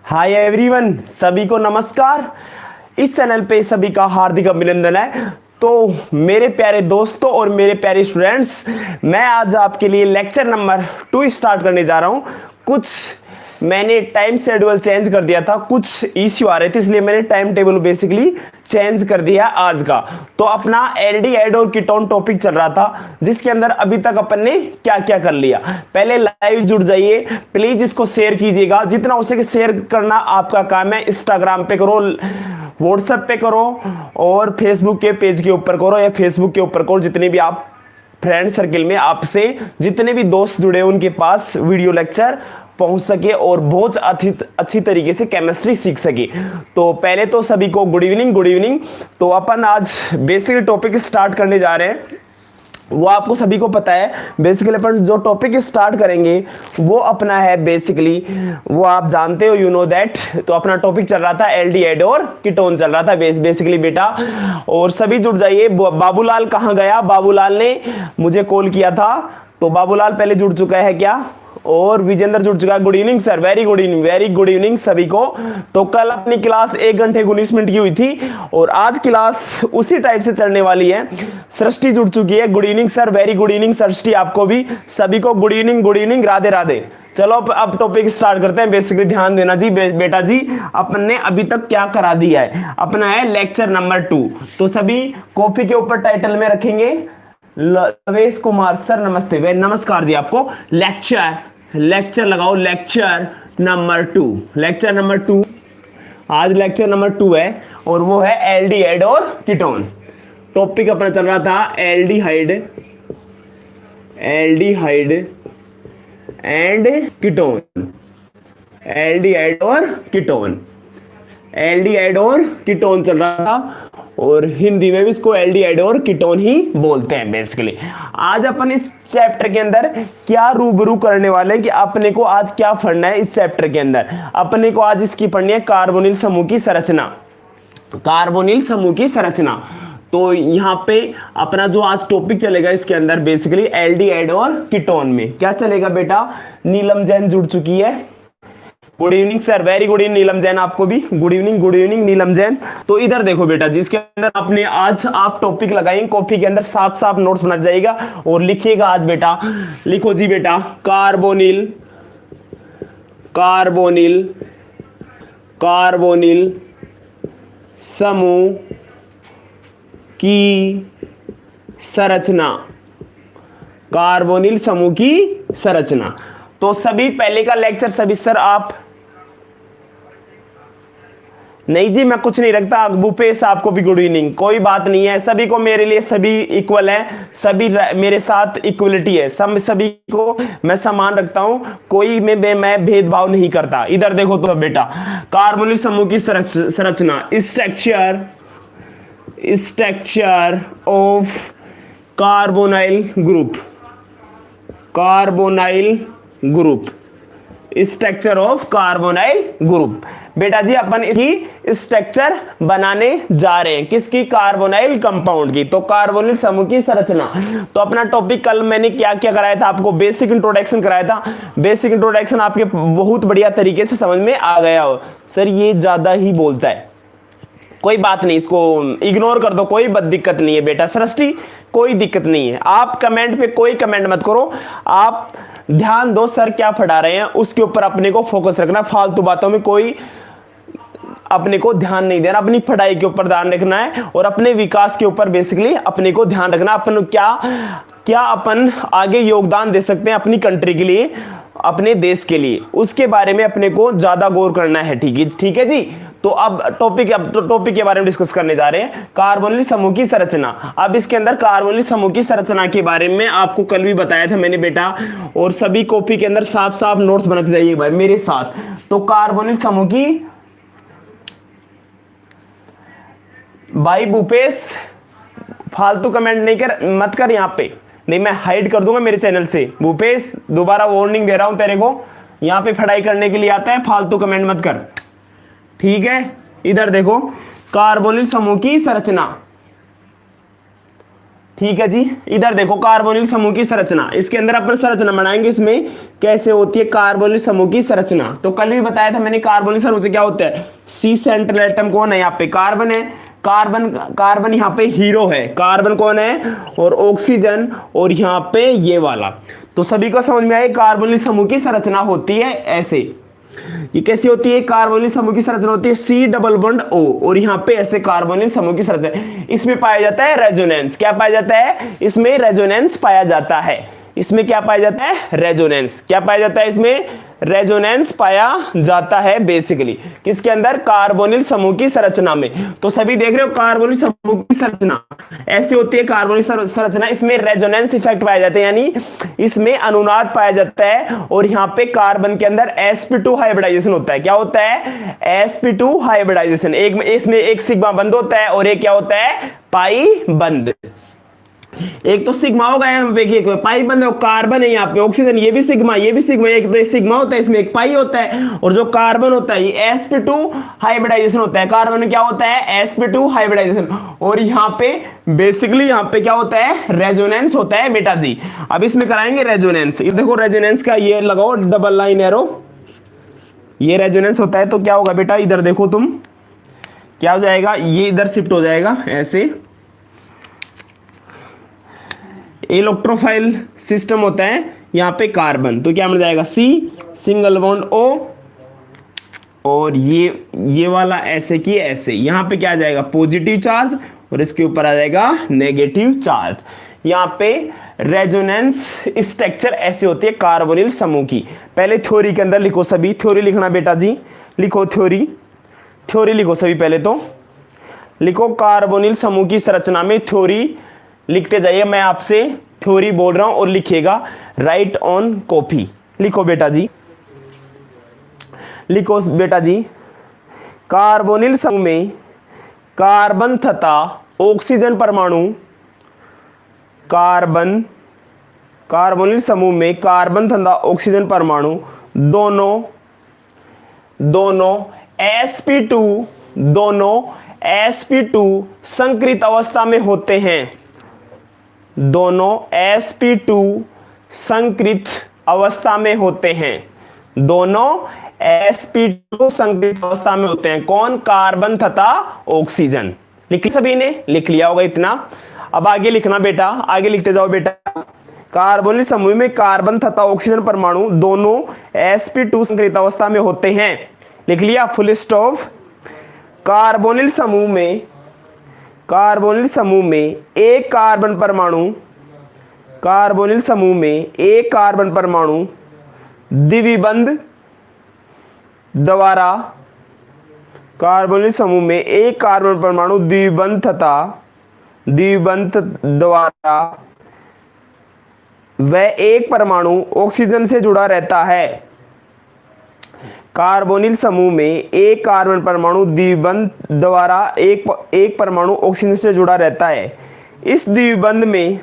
Hi everyone, सभी को नमस्कार। इस चैनल पे सभी का हार्दिक अभिनंदन है। तो मेरे प्यारे दोस्तों और मेरे प्यारे स्टूडेंट्स, मैं आज आपके लिए लेक्चर नंबर 2 स्टार्ट करने जा रहा हूं। कुछ मैंने टाइम शेड्यूल चेंज कर दिया था, कुछ इश्यू आ रहे थे, इसलिए मैंने टाइम टेबल बेसिकली चेंज कर दिया आज का। तो अपना एल्डिहाइड और कीटोन टॉपिक चल रहा था, जिसके अंदर अभी तक अपन ने क्या क्या कर लिया। पहले लाइव जुड़ जाइए, प्लीज इसको शेयर कीजिएगा, जितना हो सके शेयर करना आपका काम है। इंस्टाग्राम पे करो, व्हाट्सएप पे करो और फेसबुक के पेज के ऊपर करो या फेसबुक के ऊपर करो। जितने भी आप फ्रेंड सर्किल में आपसे जितने भी दोस्त जुड़े उनके पास वीडियो लेक्चर पहुंच सके और बहुत अच्छी तरीके से केमिस्ट्री सीख सके। तो पहले तो सभी को गुड इवनिंग। Good evening. तो अपन आज बेसिकली टॉपिक स्टार्ट करने जा रहे हैं, वो आपको सभी को पता है। बेसिकली अपन जो टॉपिक स्टार्ट करेंगे वो अपना है, बेसिकली वो आप जानते हो, यू नो दैट। तो अपना टॉपिक चल रहा था एल्डिहाइड और कीटोन चल रहा था बेसिकली बेटा। और सभी जुड़ जाइए। बाबूलाल कहाँ गया? बाबूलाल ने मुझे कॉल किया था, तो बाबूलाल पहले जुड़ चुका है क्या? और विजेंद्र जुड़ चुका है। Good evening sir, very good evening, very good evening सभी को। तो कल अपनी क्लास 1 घंटे 19 मिनट की हुई थी और आज क्लास उसी टाइप से चलने वाली है। सृष्टि जुड़ चुकी है। Good evening sir, very good evening Srishti, आपको भी सभी को good evening. Good evening, Radhe Radhe. चलो अब टॉपिक स्टार्ट करते हैं। बेसिकली ध्यान देना जी बेटा जी, अपन ने अभी तक क्या करा दिया है। अपना है लेक्चर नंबर 2। तो सभी कॉपी के ऊपर टाइटल में रखेंगे लवेश कुमार सर, नमस्ते। वे नमस्कार जी आपको। लेक्चर लगाओ, लेक्चर नंबर 2। लेक्चर नंबर 2, आज लेक्चर नंबर 2 है और वो है एल्डिहाइड और कीटोन। टॉपिक अपना चल रहा था एल्डिहाइड एंड कीटोन। एल्डिहाइड और कीटोन, एल्डिहाइड और कीटोन चल रहा था और हिंदी में भी इसको एल्डिहाइड और कीटोन ही बोलते हैं बेसिकली। आज अपन इस चैप्टर के अंदर क्या रूबरू करने वाले हैं कि अपने को आज क्या पढ़ना है। इस चैप्टर के अंदर अपने को आज इसकी पढ़नी है कार्बोनिल समूह की संरचना। कार्बोनिल समूह की संरचना। तो यहाँ पे अपना जो आज टॉपिक चलेगा इसके अंदर बेसिकली एल्डिहाइड और कीटोन में क्या चलेगा बेटा। नीलम जैन जुड़ चुकी है। Good evening sir, very good evening Neelam Jain, आपको भी गुड इवनिंग नीलम जैन। तो इधर देखो बेटा, जिसके अंदर आपने आज आप टॉपिक लगाएंगे, कॉपी के अंदर साफ साफ नोट्स बना जाएगा और लिखिएगा आज बेटा। लिखो जी बेटा, कार्बोनिल समूह की संरचना। कार्बोनिल समूह की संरचना। तो सभी पहले का लेक्चर सभी सर आप नहीं जी, मैं कुछ नहीं रखता। भूपेश आपको भी गुड इवनिंग। कोई बात नहीं है, सभी को मेरे लिए सभी इक्वल है, सभी मेरे साथ इक्वलिटी है। सभी को मैं समान रखता हूं, कोई में मैं भेदभाव नहीं करता। इधर देखो तो बेटा, कार्बोनिल समूह की संरचना। Structure of carbonyl group. Structure of carbonyl group. बेटा जी अपन इसकी स्ट्रक्चर बनाने जा रहे हैं, किसकी? कार्बोनाइल कंपाउंड की। तो कार्बोनिल समूह की संरचना। तो अपना टॉपिक कल मैंने क्या क्या कराया था आपको, बेसिक इंट्रोडक्शन कराया था। बेसिक इंट्रोडक्शन आपके बहुत बढ़िया तरीके से समझ में आ गया हो। सर ये ज्यादा ही बोलता है, कोई बात नहीं, इसको इग्नोर कर दो, कोई दिक्कत नहीं है बेटा। सृष्टि कोई दिक्कत नहीं है। आप कमेंट पे कोई कमेंट मत करो, आप ध्यान दो सर क्या पढ़ा रहे हैं उसके ऊपर अपने को फोकस रखना। फालतू बातों में कोई अपने को ध्यान नहीं देना, अपनी पढ़ाई के ऊपर ध्यान रखना है और अपने विकास के ऊपर बेसिकली अपने को ध्यान रखना। अपन क्या अपन आगे योगदान दे सकते हैं अपनी कंट्री के लिए, अपने देश के लिए, उसके बारे में अपने को ज्यादा गौर करना है। ठीक है जी। तो अब टॉपिक के बारे में डिस्कस करने जा रहे हैं, कार्बोनिल समूह की संरचना। अब इसके अंदर कार्बोनिल समूह की संरचना के बारे में आपको कल भी बताया था मैंने बेटा, और सभी कॉपी के अंदर साफ साफ नोट्स बनाते जाइए भाई मेरे साथ। तो कार्बोनिल समूह की, भाई भूपेश फालतू कमेंट नहीं मत कर यहाँ पे, नहीं मैं हाइड कर दूंगा मेरे चैनल से। भूपेश दोबारा वार्निंग दे रहा हूं तेरे को, यहाँ पे पढ़ाई करने के लिए आता है, फालतू कमेंट मत कर, ठीक है। इधर देखो कार्बोनिल समूह की संरचना, ठीक है जी। इधर देखो कार्बोनिल समूह की संरचना, इसके अंदर अपन संरचना बनाएंगे, इसमें कैसे होती है कार्बोनिल समूह की संरचना। तो कल भी बताया था मैंने कार्बोनिल समूह से क्या होता है। सी सेंट्रल एटम कौन है, यहाँ पे कार्बन है, कार्बन यहाँ पे हीरो है, कार्बन कौन है, और ऑक्सीजन, और यहाँ पे ये वाला। तो सभी को समझ में आए कार्बोनिल समूह की संरचना होती है ऐसे। ये कैसी होती है, कार्बोनिल समूह की संरचना होती है C डबल बॉन्ड O, और यहाँ पे ऐसे कार्बोनिल समूह की संरचना। इसमें पाया जाता है रेजोनेंस। क्या पाया जाता है, इसमें रेजोनेंस पाया जाता है। इसमें क्या पाया जाता है, रेजोनेंस। क्या पाया जाता है, इसमें रेजोनेंस पाया जाता है बेसिकली किसके अंदर, कार्बोनिल समूह की संरचना में। तो सभी देख रहे हो कार्बोनिल समूह की संरचना ऐसी होती है, कार्बोनिल संरचना, इसमें रेजोनेंस इफेक्ट पाए जाते हैं, यानी इसमें अनुनाद पाया जाता है। और यहाँ पे कार्बन के अंदर sp2 हाइब्रिडाइजेशन होता है। क्या होता है, sp2 हाइब्रिडाइजेशन। एक इसमें एक सिग्मा बंद होता है और एक क्या होता है, पाई बंद। एक तो सिग्मा होगा, देखिए पाई बंद है, कार्बन है यहाँ पे, ऑक्सीजन ये भी सिग्मा, ये भी सिग्मा, एक तो सिग्मा होता है, इसमें एक पाई होता है, और जो कार्बन होता है ये sp2 हाइब्रिडाइजेशन होता है। कार्बन में क्या होता है, sp2 हाइब्रिडाइजेशन, और यहाँ पे बेसिकली यहाँ पे क्या होता है, रेजोनेंस होता है बेटा जी। अब इसमें कराएंगे रेजोनेंस। ये देखो रेजोनेंस का ये लगाओ डबल लाइन एरो, ये रेजोनेंस होता है। तो क्या होगा बेटा, इधर देखो तुम, क्या हो जाएगा, ये इधर शिफ्ट हो जाएगा ऐसे, इलेक्ट्रोफाइल सिस्टम होता है यहाँ पे कार्बन। तो क्या मिल जाएगा, C सिंगल बॉन्ड O, और ये वाला ऐसे की ऐसे, यहाँ पे क्या आ जाएगा, पॉजिटिव चार्ज, और इसके ऊपर आ जाएगा नेगेटिव चार्ज। यहाँ पे रेजोनेंस स्ट्रक्चर ऐसे होती है कार्बोनिल समूह की। पहले थ्योरी के अंदर लिखो सभी, थ्योरी लिखना बेटा जी, लिखो थ्योरी, थ्योरी लिखो सभी। पहले तो लिखो कार्बोनिल समूह की संरचना में थ्योरी लिखते जाइए, मैं आपसे थ्योरी बोल रहा हूं और लिखिएगा, राइट ऑन कॉपी। लिखो बेटा जी, लिखो बेटा जी, कार्बोनिल समूह में कार्बन तथा ऑक्सीजन परमाणु, कार्बोनिल समूह में कार्बन तथा ऑक्सीजन परमाणु दोनों sp2 संकृत अवस्था में होते हैं। दोनों sp2 संकृत अवस्था में होते हैं। दोनों sp2 संकृत अवस्था में होते हैं। कौन, कार्बन तथा ऑक्सीजन। लिख सभी ने, लिख लिया होगा इतना। अब आगे लिखना बेटा, आगे लिखते जाओ बेटा। कार्बोनिल समूह में कार्बन तथा ऑक्सीजन परमाणु दोनों sp2 संकृत अवस्था में होते हैं। लिख लिया, फुल स्टॉप। कार्बोनिल समूह में एक कार्बन परमाणु द्विबंध द्वारा, कार्बोनिल समूह में एक कार्बन परमाणु द्विबंध द्वारा वह एक परमाणु ऑक्सीजन से जुड़ा रहता है। कार्बोनिल समूह में एक कार्बन परमाणु द्विबंध द्वारा एक परमाणु ऑक्सीजन से जुड़ा रहता है। इस द्विबंध में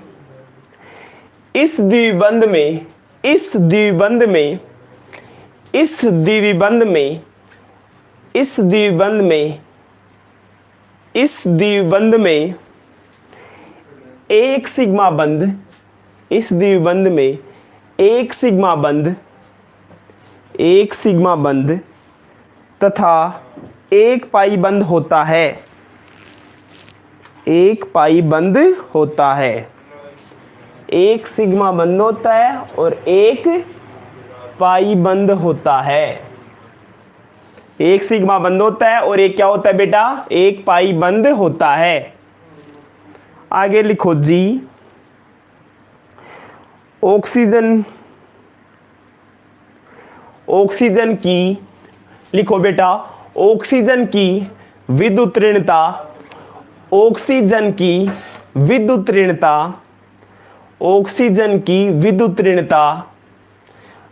एक सिग्मा बंध तथा एक पाई बंध होता है। एक सिग्मा बंध होता है और एक पाई बंध होता है। एक सिग्मा बंध होता है और एक क्या होता है बेटा, एक पाई बंध होता है। आगे लिखो जी, ऑक्सीजन की, लिखो बेटा, ऑक्सीजन की विद्युत ऋणता,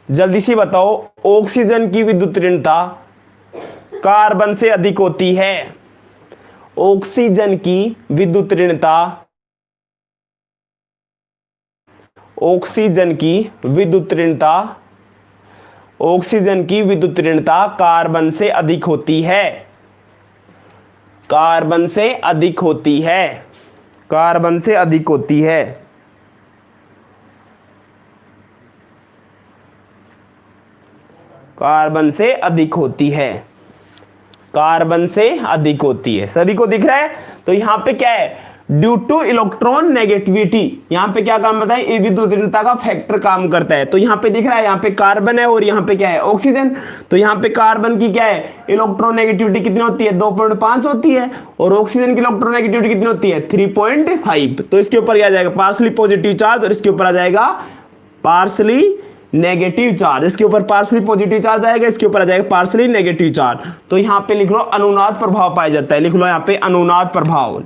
जल्दी से बताओ, ऑक्सीजन की विद्युत ऋणता कार्बन से अधिक होती है। ऑक्सीजन की विद्युत ऋणता कार्बन से अधिक होती है। कार्बन से अधिक होती है। कार्बन से अधिक होती है, कार्बन से अधिक होती है। सभी को दिख रहा है? तो यहां पे क्या है, ड्यू टू इलेक्ट्रॉन नेगेटिविटी, यहां पे क्या काम करता है, विद्युत ऋणता का फैक्टर काम करता है। तो यहां पे दिख रहा है, यहां पे कार्बन है और यहां पे क्या है, ऑक्सीजन। तो यहां पे कार्बन की क्या है, इलेक्ट्रॉन नेगेटिविटी कितनी होती है, 2.5 होती है, और ऑक्सीजन की इलेक्ट्रॉन नेगेटिविटी कितनी होती है, 3.5। तो इसके ऊपर आ जाएगा पार्सली पॉजिटिव चार्ज और इसके ऊपर आ जाएगा पार्सली नेगेटिव चार्ज। इसके ऊपर पार्सली पॉजिटिव चार्ज आएगा, इसके ऊपर आ जाएगा पार्सली नेगेटिव चार्ज। तो यहां पे लिख लो अनुनाद प्रभाव पाया जाता है। लिख लो यहां पे अनुनाद प्रभाव,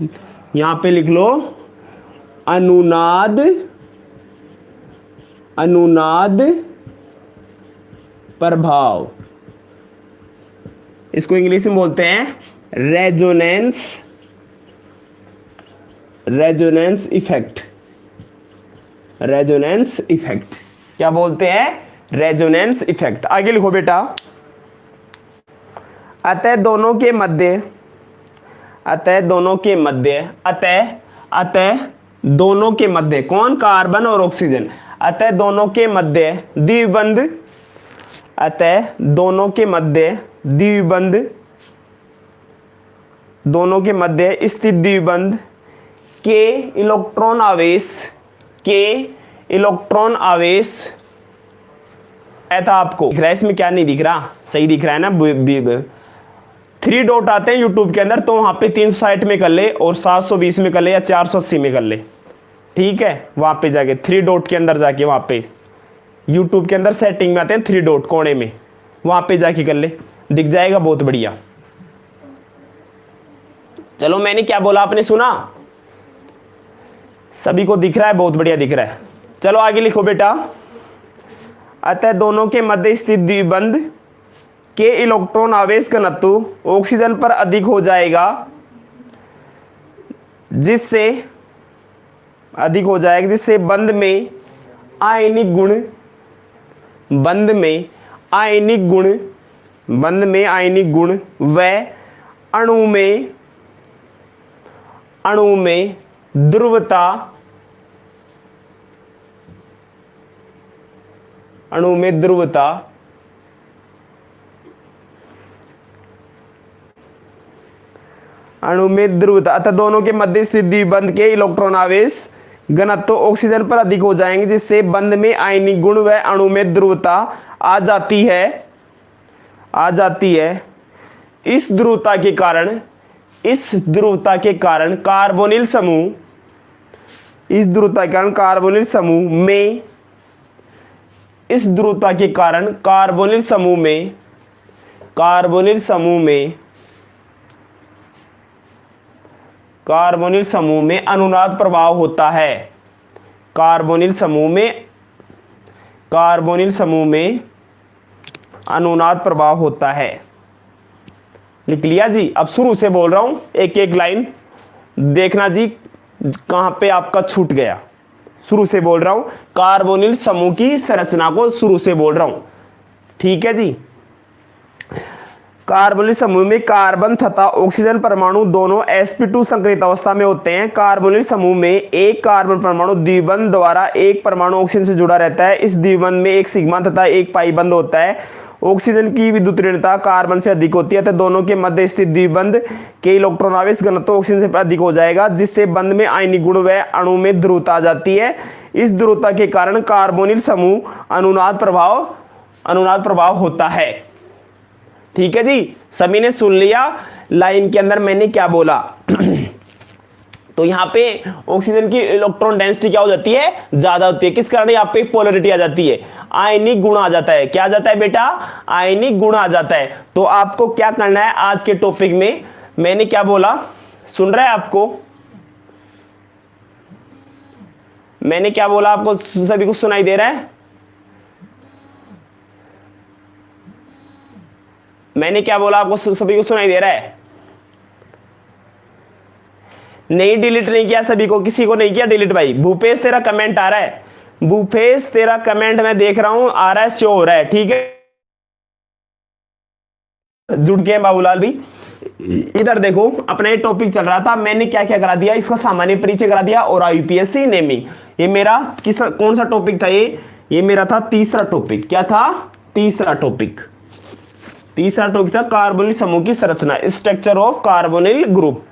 यहां पे लिख लो अनुनाद, अनुनाद प्रभाव। इसको इंग्लिश में बोलते हैं resonance, resonance effect, resonance effect. क्या बोलते हैं, रेजोनेंस इफेक्ट। आगे लिखो बेटा, अतः दोनों के मध्य, अतः दोनों के मध्य, अतः दोनों के मध्य, कौन, कार्बन और ऑक्सीजन, अतः दोनों के मध्य द्विबंध, अतः दोनों के मध्य द्विबंध, दोनों के मध्य स्थित द्विबंध के इलेक्ट्रॉन आवेश, के इलेक्ट्रॉन आवेश था। आपको दिख रहा है इसमें, क्या नहीं दिख रहा, सही दिख रहा है ना। 3 डॉट आते हैं यूट्यूब के अंदर, तो वहां पे 360 में कर ले और 720 में कर ले या 480 में कर ले, ठीक है। वहां पे जाके 3 डॉट के अंदर जाके, वहां पे यूट्यूब के अंदर सेटिंग में आते हैं 3 डॉट कोने में, वहां पे जाके कर ले, दिख जाएगा, बहुत बढ़िया। चलो मैंने क्या बोला आपने सुना, सभी को दिख रहा है, बहुत बढ़िया दिख रहा है। चलो आगे लिखो बेटा, अतः दोनों के मध्य स्थित द्विबंध के इलेक्ट्रॉन आवेश घनत्व ऑक्सीजन पर अधिक हो जाएगा, जिससे अधिक हो जाएगा, जिससे बंध में आयनिक गुण, बंध में आयनिक गुण, बंध में आयनिक गुण व अणु में, अणु में ध्रुवता, अणु में ध्रुवता, अणु में ध्रुवता, अतः दोनों के मध्य स्थित द्विबंध के इलेक्ट्रॉन आवेश घनत्व ऑक्सीजन पर अधिक हो जाएंगे, जिससे बंध में आयनिक गुण व अणु में ध्रुवता आ जाती है, आ जाती है। इस ध्रुवता के कारण, इस ध्रुवता के कारण कार्बोनिल समूह, इस ध्रुवता के कारण कार्बोनिल समूह में, इस ध्रुवता के कारण कार्बोनिल समूह में, कार्बोनिल समूह में, कार्बोनिल समूह में अनुनाद प्रभाव होता है। कार्बोनिल समूह में, कार्बोनिल समूह में अनुनाद प्रभाव होता है। लिख लिया जी। अब शुरू से बोल रहा हूं, एक एक लाइन देखना जी कहां पे आपका छूट गया। शुरू से बोल रहा हूं, कार्बोनिल समूह की संरचना को शुरू से बोल रहा हूं, ठीक है जी। कार्बोनिल समूह में कार्बन तथा ऑक्सीजन परमाणु दोनों sp2 संकरित अवस्था में होते हैं। कार्बोनिल समूह में एक कार्बन परमाणु द्विबंध द्वारा एक परमाणु ऑक्सीजन से जुड़ा रहता है। इस द्विबंध में एक सिग्मा तथा एक पाई बंध होता है। ऑक्सीजन की विद्युत ऋणता कार्बन से अधिक होती है, तो दोनों के मध्य स्थित द्विबंध के इलेक्ट्रॉन आवेश घनत्व ऑक्सीजन से अधिक हो जाएगा, जिससे बंध में आयनिक गुण व अणु में ध्रुवता आ जाती है। इस ध्रुवता के कारण कार्बोनिल समूह अनुनाद प्रभाव होता है। ठीक है जी, सभी ने सुन लिया लाइन के अंदर मैंने क्या बोला। तो यहाँ पे ऑक्सीजन की इलेक्ट्रॉन डेंसिटी क्या हो जाती है, ज्यादा होती है। किस कारण? यहाँ पे पोलरिटी आ जाती है, आयनिक गुण आ जाता है। क्या आ जाता है बेटा? आयनिक गुण आ जाता है। तो आपको क्या करना है आज के टॉपिक में, मैंने क्या बोला सुन रहा है आपको? मैंने क्या बोला आपको सभी को सुनाई दे रहा है? मैंने क्या बोला आपको सभी को सुनाई दे रहा है? नहीं, डिलीट नहीं किया सभी को, किसी को नहीं किया डिलीट। भाई भूपेश तेरा कमेंट आ रहा है, भूपेश तेरा कमेंट मैं देख रहा हूं आ रहा है, शो हो रहा है, ठीक है। जुड़ के हैं बाबूलाल भी। इधर देखो अपना ये टॉपिक चल रहा था, मैंने क्या क्या करा दिया, इसका सामान्य परिचय करा दिया और यूपीएससी नेमिंग। ये मेरा कौन सा टॉपिक था, ये मेरा था तीसरा टॉपिक। क्या था? तीसरा टॉपिक था कार्बोनिल समूह की संरचना, स्ट्रक्चर ऑफ कार्बोनिल ग्रुप।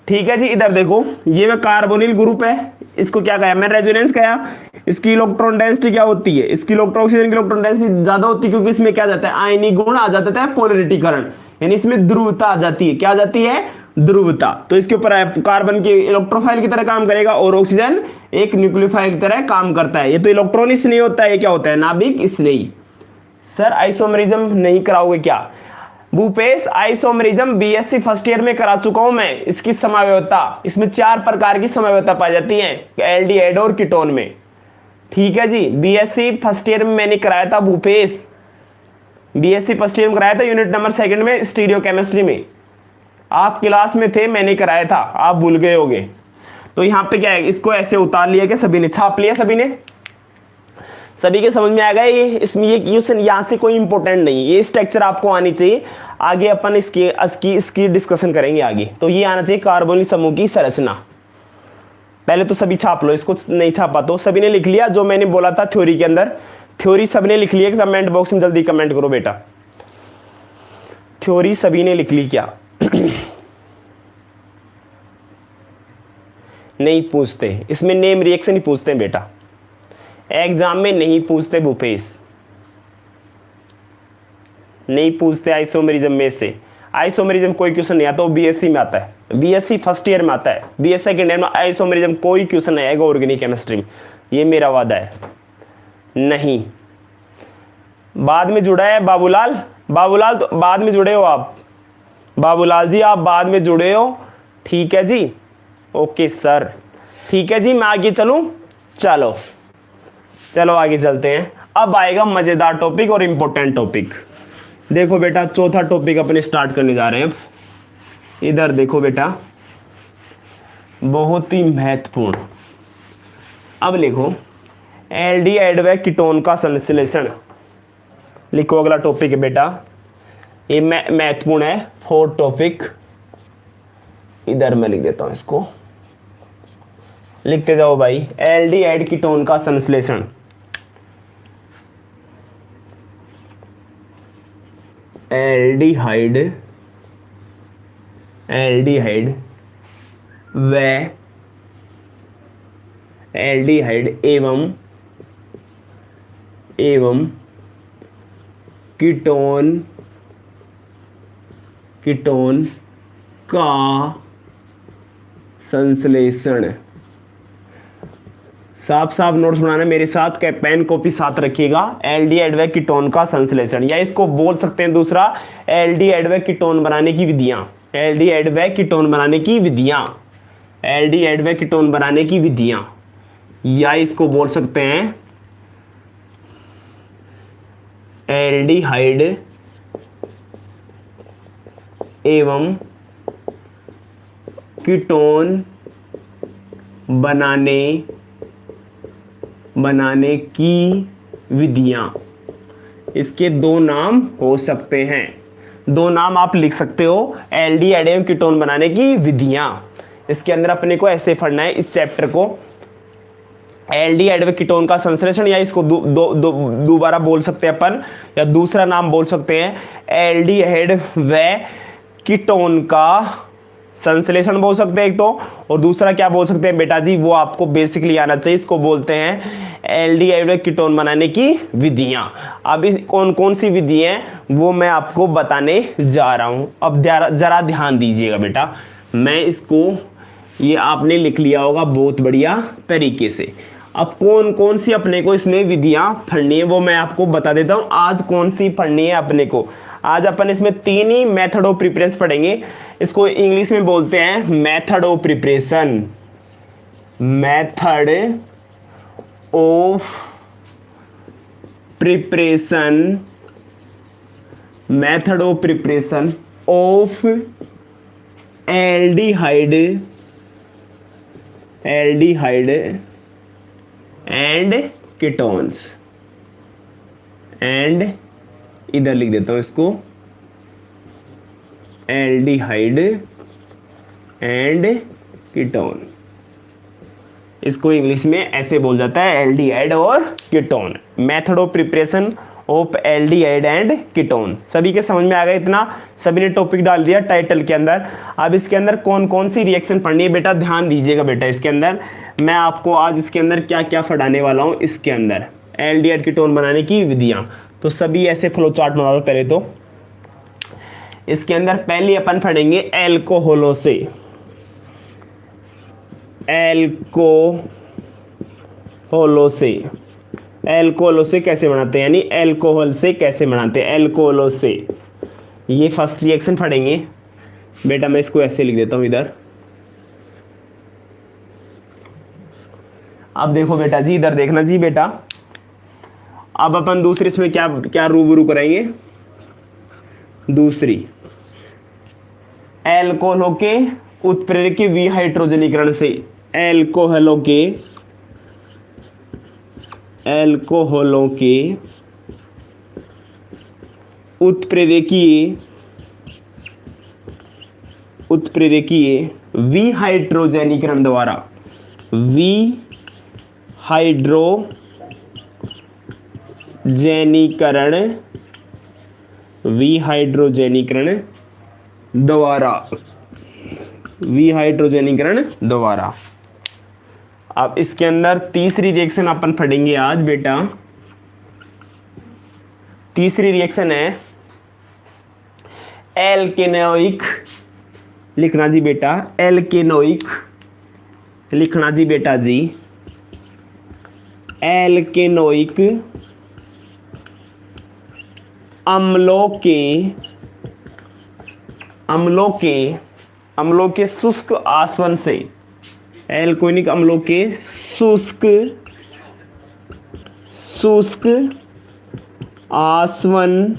ठीक है जी। इधर देखो ये मैं कार्बोनिल ग्रुप है, इसको क्या कहा मैं? रेजोनेंस कहा। इसकी इलेक्ट्रॉन डेंसिटी क्या होती है? इसकी ऑक्सीजन की इलेक्ट्रॉन डेंसिटी ज्यादा होती है, क्योंकि इसमें क्या जाता है? आयनीय गुण आ जाता है, पोलैरिटी करंट, यानी इसमें ध्रुवता आ जाती है। क्या आ जाती है? ध्रुवता। तो इसके ऊपर कार्बन की इलेक्ट्रोफाइल की तरह काम करेगा और ऑक्सीजन एक न्यूक्लियोफाइल की तरह काम करता है। ये तो इलेक्ट्रॉन स्नेही होता है, ये क्या होता है? नाभिक स्नेही। सर आइसोमरिज्म नहीं कराओगे क्या? Bhupesh isomerism BSc first year में करा चुका हूं मैं। इसकी समव्यवस्था, इसमें 4 प्रकार की समव्यवस्था पाई जाती है एल्डिहाइड और कीटोन में। ठीक है जी। बीएससी फर्स्ट ईयर में मैंने कराया था भूपेश, बीएससी फर्स्ट ईयर में कराया था, यूनिट नंबर 2 में स्टीरियो केमिस्ट्री में। आप क्लास में थे, मैंने कराया था, आप भूल गए होगे। तो यहां पे क्या है, इसको ऐसे उतार लिया कि सभी ने छाप लिया, सभी ने, सभी के समझ में आ गया। ये इसमें ये क्वेश्चन यहां से कोई इंपॉर्टेंट नहीं, ये स्ट्रक्चर आपको आनी चाहिए। आगे अपन इसकी डिस्कशन करेंगे आगे। तो ये आना चाहिए कार्बोनिल समूह की संरचना। पहले तो सभी छाप लो, इसको नहीं छापा तो सभी ने लिख लिया जो मैंने बोला था थ्योरी के अंदर। थ्योरी सबने लिख लिया? कमेंट बॉक्स में जल्दी कमेंट करो बेटा, थ्योरी सभी ने लिख ली क्या? नहीं पूछते इसमें, नेम रिएक्शन ही पूछते हैं बेटा, एग्जाम में नहीं पूछते भूपेश, नहीं पूछते आइसोमेरिज्म में से। आइसोमेरिज्म कोई क्वेश्चन नहीं आता, वो बीएससी में आता है, बीएससी फर्स्ट ईयर में आता है, बीएससी सेकंड ईयर में आइसोमेरिज्म कोई क्वेश्चन नहीं आएगा ऑर्गेनिक केमिस्ट्री में, ये मेरा वादा है। नहीं, बाद में जुड़ा है बाबूलाल, बाबूलाल तो बाद में जुड़े हो आप, बाबूलाल जी आप बाद में जुड़े हो। ठीक है जी, ओके सर, ठीक है जी। मैं आगे चलूं? चलो चलो आगे चलते हैं। अब आएगा मजेदार टॉपिक और इंपॉर्टेंट टॉपिक। देखो बेटा चौथा टॉपिक अपने स्टार्ट करने जा रहे हैं। अब इधर देखो बेटा, बहुत ही महत्वपूर्ण। अब लिखो एल्डिहाइड व कीटोन का संश्लेषण। लिखो अगला टॉपिक है बेटा, ये महत्वपूर्ण है, 4th टॉपिक। इधर मैं लिख देता हूं, इसको लिखते जाओ भाई। एल्डिहाइड कीटोन का संश्लेषण। एल्डिहाइड व एल्डिहाइड एवं कीटोन का संश्लेषण। साफ साफ नोट्स बनाना मेरे साथ, पेन कॉपी साथ रखिएगा। एल्डिहाइड व कीटोन का संश्लेषण, या इसको बोल सकते हैं दूसरा, एल्डिहाइड व कीटोन बनाने की विधियां। एल्डिहाइड व कीटोन बनाने की विधियां, एल्डिहाइड व कीटोन बनाने की विधियां, या इसको बोल सकते हैं एल्डिहाइड एवं कीटोन बनाने की विधियां। इसके 2 नाम हो सकते हैं, 2 नाम आप लिख सकते हो, एल्डिहाइड एवं कीटोन बनाने की विधियां। इसके अंदर अपने को ऐसे पढ़ना है इस चैप्टर को, एल्डिहाइड व कीटोन का संश्लेषण, या इसको दोबारा बोल सकते हैं अपन, या दूसरा नाम बोल सकते हैं एल्डिहाइड व कीटोन का संश्लेषण बोल सकते हैं एक तो, और दूसरा क्या बोल सकते हैं बेटा जी, वो आपको बेसिकली आना चाहिए। इसको बोलते हैं एल्डिहाइड व कीटोन बनाने की विधियां। अब इस कौन कौन सी विधि हैं वो मैं आपको बताने जा रहा हूं। अब जरा ध्यान दीजिएगा बेटा, मैं इसको, ये आपने लिख लिया होगा बहुत बढ़िया तरीके से। अब कौन कौन सी अपने को इसमें विधियां पढ़नी है वो मैं आपको बता देता हूं। आज कौन सी पढ़नी है अपने को, आज अपन इसमें 3 ही मेथड ऑफ प्रिपरेशन पढ़ेंगे। इसको इंग्लिश में बोलते हैं method of preparation, method of preparation, method of preparation of aldehyde and ketones, and इधर लिख देता हूं इसको, एल्डिहाइड एंड कीटोन। इसको इंग्लिश में ऐसे बोल जाता है, एल्डिहाइड और ketone. Method of preparation of aldehyde and ketone. सभी के समझ में आ गया इतना? सभी ने टॉपिक डाल दिया टाइटल के अंदर। अब इसके अंदर कौन कौन सी रिएक्शन पढ़नी है बेटा, ध्यान दीजिएगा बेटा। इसके अंदर मैं आपको आज इसके अंदर क्या क्या पढ़ाने वाला हूँ। इसके अंदर एल्डिहाइड कीटोन बनाने की विधियां, तो सभी ऐसे फ्लो चार्ट बना लो। पहले तो इसके अंदर पहले अपन पढ़ेंगे एल्कोहलों से। एल्कोहलों से कैसे बनाते हैं, यानी एल्कोहल से कैसे बनाते हैं, एल्कोहलों से। ये फर्स्ट रिएक्शन पढ़ेंगे बेटा। मैं इसको ऐसे लिख देता हूं इधर। अब देखो बेटा जी, इधर देखना जी बेटा। अब अपन दूसरी इसमें क्या क्या रूबरू करेंगे। दूसरी एल्कोहलों के उत्प्रेरक के विहाइड्रोजनीकरण से। एल्कोहलों के उत्प्रेरकीय विहाइड्रोजनीकरण द्वारा, विहाइड्रोजनीकरण द्वारा। अब इसके अंदर तीसरी रिएक्शन अपन पढ़ेंगे आज बेटा। तीसरी रिएक्शन है एल्केनोइक। लिखना जी बेटा, एल्केनोइक लिखना जी बेटा जी। एल्केनोइक अम्लों के शुष्क आसवन से। एल्कोनिक अम्लों के शुष्क आसवन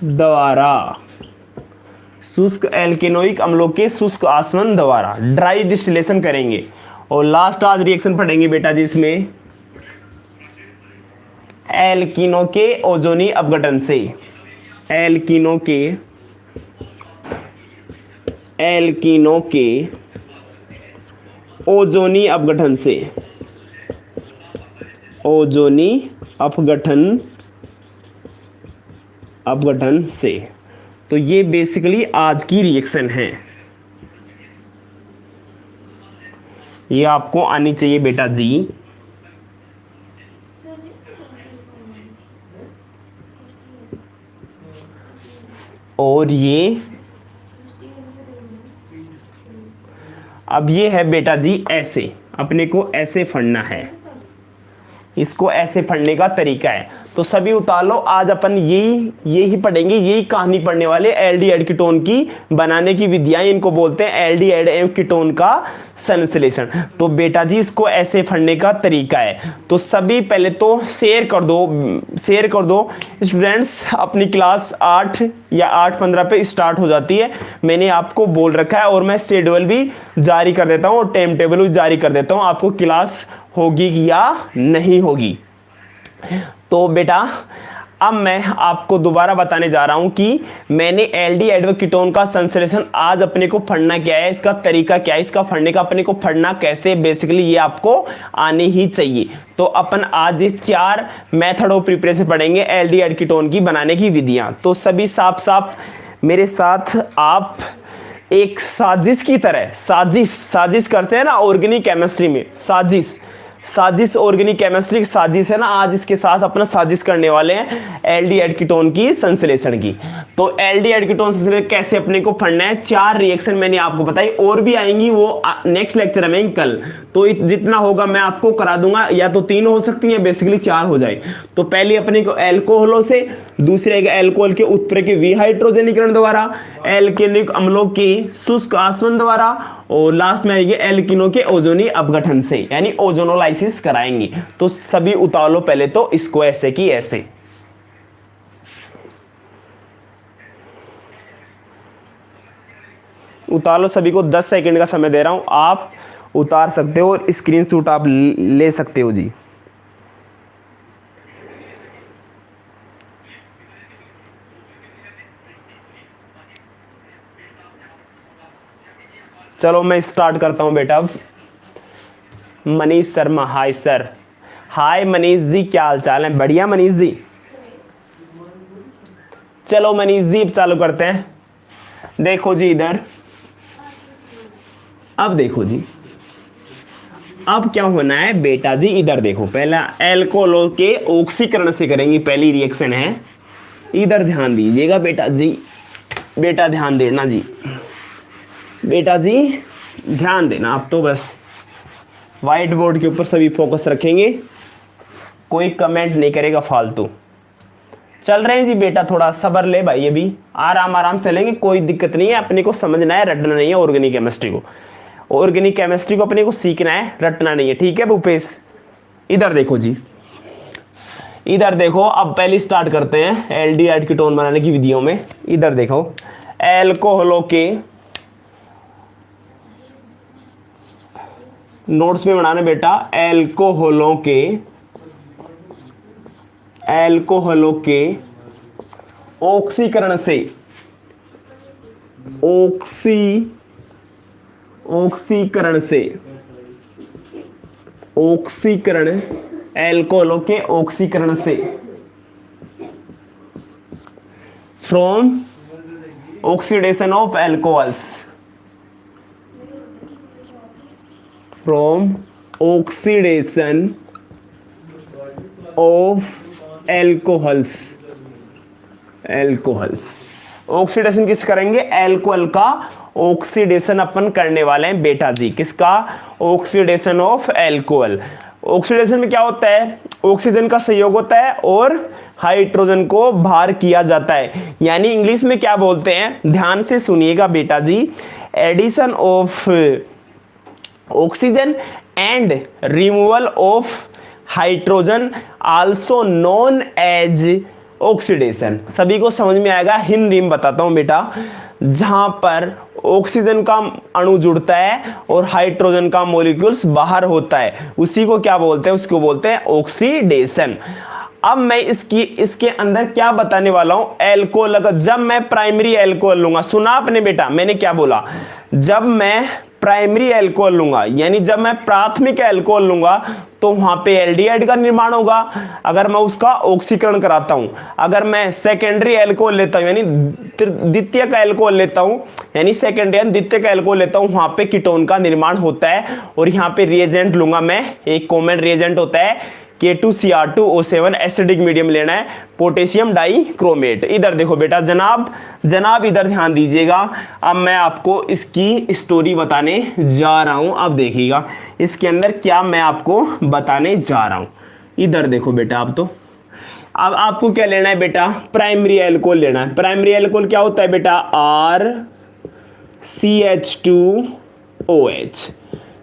द्वारा। शुष्क एल्केनोइक अम्लों के शुष्क आसवन द्वारा ड्राई डिस्टिलेशन करेंगे। और लास्ट आज रिएक्शन पढ़ेंगे बेटा जी इसमें एल्कीनों के ओजोनी अपघटन से। एल्कीनों के ओजोनी अपघटन से। ओजोनी अपघटन से। तो ये बेसिकली आज की रिएक्शन है। ये आपको आनी चाहिए बेटा जी। और ये अब ये है बेटा जी ऐसे, अपने को ऐसे पढ़ना है। इसको ऐसे पढ़ने का तरीका है। तो सभी उतार लो। आज अपन यही पढ़ेंगे, यही कहानी पढ़ने वाले। एल्डिहाइड कीटोन की बनाने की विधियां, इनको बोलते हैं एल्डिहाइड एवं कीटोन का संश्लेषण। तो बेटा जी इसको ऐसे पढ़ने का तरीका है। तो सभी पहले तो शेयर कर दो स्टूडेंट्स। अपनी क्लास 8 या 8:15 पे स्टार्ट हो जाती है, मैंने आपको बोल रखा है। और मैं शेड्यूल भी जारी कर देता हूँ और टाइम टेबल भी जारी कर देता हूँ, आपको क्लास होगी या नहीं होगी। तो बेटा अब मैं आपको दोबारा बताने जा रहा हूं कि मैंने एल्डिहाइड व कीटोन का संश्लेषण आज अपने को पढ़ना क्या है, इसका तरीका क्या है, इसका पढ़ने का अपने को पढ़ना कैसे, बेसिकली ये आपको आने ही चाहिए। तो अपन आज 4 मेथड ऑफ प्रिपरेशन पढ़ेंगे एल्डिहाइड कीटोन की बनाने की विधियां। तो सभी साफ मेरे साथ आप एक साजिश की तरह साजिश करते हैं ना ऑर्गेनिक केमिस्ट्री में। साजिश ऑर्गेनिक केमिस्ट्री की साजिश है ना। आज इसके साथ अपना साजिश करने वाले हैं एल्डिहाइड कीटोन की संश्लेषण की। तो एल्डिहाइड कीटोन संश्लेषण कैसे अपने को पढ़ना है, 4 रिएक्शन मैंने आपको बताई, और भी आएंगी, वो नेक्स्ट लेक्चर में कल। तो जितना होगा मैं आपको करा दूंगा, या तो 3 हो सकती है, बेसिकली 4 हो जाए। तो पहले अपने को एल्कोहलों से, दूसरे एल्कोहल के उत्प्रेरक के विहाइड्रोजनीकरण द्वारा, एल्केनिक अम्लों के शुष्क आसवन द्वारा, और लास्ट में आएगी एल्किनों के ओजोनी अपघटन से, यानी ओजोनोलाइसिस कराएंगे। तो सभी उतार लो पहले तो इसको ऐसे की ऐसे। उतार लो, सभी को 10 सेकंड का समय दे रहा हूं, आप उतार सकते हो और स्क्रीनशॉट आप ले सकते हो जी। चलो मैं स्टार्ट करता हूं बेटा। अब मनीष शर्मा, हाय सर। हाय मनीष जी, क्या हाल चाल है? बढ़िया मनीष जी। चलो मनीष जी अब चालू करते हैं। देखो जी इधर, अब देखो जी, अब क्या होना है बेटा जी, इधर देखो। पहला एल्कोहल के ऑक्सीकरण से करेंगे, पहली रिएक्शन है। इधर ध्यान दीजिएगा बेटा जी, बेटा ध्यान देना जी, बेटा जी ध्यान देना। आप तो बस व्हाइट बोर्ड के ऊपर सभी फोकस रखेंगे, कोई कमेंट नहीं करेगा फालतू। चल रहे हैं जी बेटा, थोड़ा सब्र ले भाई, ये भी आराम आराम से लेंगे, कोई दिक्कत नहीं है। अपने को समझना है, रटना नहीं है ऑर्गेनिक केमिस्ट्री को। ऑर्गेनिक केमिस्ट्री को अपने को सीखना है, रटना नहीं है, ठीक है भूपेश? इधर देखो जी, इधर देखो। अब पहले स्टार्ट करते हैं एल्डिहाइड कीटोन बनाने की विधियों में। इधर देखो, एल्कोहलों के नोट्स में बनाना बेटा, एल्कोहलों के ऑक्सीकरण से, ऑक्सीकरण एल्कोहलों के ऑक्सीकरण से, from oxidation of alcohols, from oxidation of alcohols. Oxidation किस करेंगे? एल्कोहल का ऑक्सीडेशन अपन करने वाले हैं बेटा जी। किसका? Oxidation of alcohol. ऑक्सीडेशन में क्या होता है? ऑक्सीजन का सहयोग होता है और हाइड्रोजन को बाहर किया जाता है। यानी इंग्लिश में क्या बोलते हैं, ध्यान से सुनिएगा बेटा जी, addition of oxygen and removal of hydrogen also known as oxidation. सभी को समझ में आएगा, हिंदी में बताता हूं बेटा। जहां पर ऑक्सीजन का अणु जुड़ता है और हाइड्रोजन का मॉलिक्यूल्स बाहर होता है, उसी को क्या बोलते हैं? उसको बोलते हैं ऑक्सीडेशन। अब मैं इसके अंदर क्या बताने वाला हूं, एल्कोहल। जब मैं प्राइमरी एल्कोहल लूंगा, सुना आपने बेटा मैंने क्या बोला? जब मैं प्राइमरी एल्कोहल लूंगा, यानी जब मैं प्राथमिक एल्कोहल लूंगा, तो वहां पे एल्डिहाइड का निर्माण होगा अगर मैं उसका ऑक्सीकरण कराता हूं। अगर मैं सेकेंडरी एल्कोहल लेता हूं, यानी द्वितीय का एल्कोहल लेता हूं, यानी सेकेंडरी यानी द्वितीय का एल्कोहल लेता हूं, वहां पे कीटोन का निर्माण होता है। और यहां पे रिएजेंट लूंगा मैं, एक कॉमन रिएजेंट होता है K2Cr2O7, एसिडिक मीडियम लेना है, पोटेशियम डाइक्रोमेट। इधर देखो बेटा, जनाब इधर ध्यान दीजिएगा। अब मैं आपको इसकी स्टोरी बताने जा रहा हूं। अब देखिएगा इसके अंदर क्या मैं आपको बताने जा रहा हूं। इधर देखो बेटा, अब आपको क्या लेना है बेटा? प्राइमरी एल्कोहल लेना है। प्राइमरी एल्कोहल क्या होता है बेटा? RCH2OH।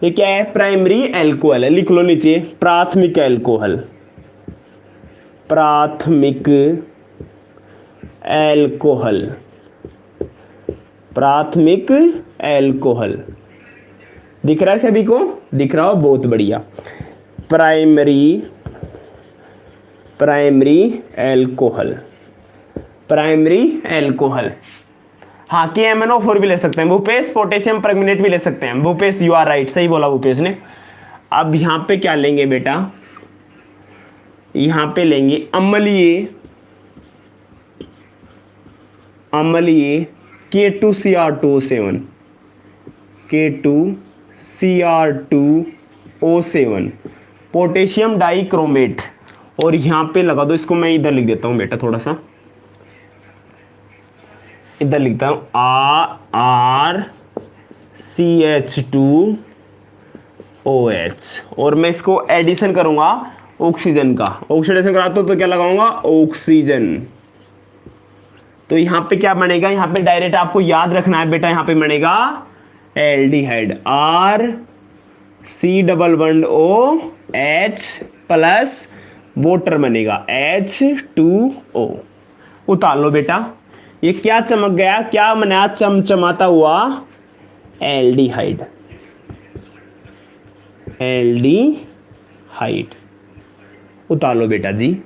ये क्या है? प्राइमरी एल्कोहल है। लिख लो नीचे, प्राथमिक एल्कोहल। प्राथमिक एल्कोहल दिख रहा है सभी को? दिख रहा हो? बहुत बढ़िया। Primary alcohol. हाँ, KMnO4 भी ले सकते हैं भूपेश, पोटेशियम परमंगनेट भी ले सकते हैं भूपेश। यू आर राइट, सही बोला भूपेश ने। अब यहां पे क्या लेंगे बेटा? यहां पे लेंगे अम्लीय K2Cr2O7, K2Cr2O7, पोटेशियम डाइक्रोमेट। और यहां पे लगा दो, इसको मैं इधर लिख देता हूं बेटा, थोड़ा सा इधर लिखता हूं, RCH2OH। और मैं इसको एडिशन करूंगा ऑक्सीजन का। ऑक्सीडेशन कराता हूं तो क्या लगाऊंगा? ऑक्सीजन। तो यहां पे क्या बनेगा? यहां पे डायरेक्ट आपको याद रखना है बेटा, यहां पे बनेगा एल्डिहाइड, RC11OH प्लस वाटर बनेगा H2O। उतार लो बेटा। ये क्या चमक गया? क्या बना? चमचमाता हुआ एल्डिहाइड। उतार लो बेटा जी,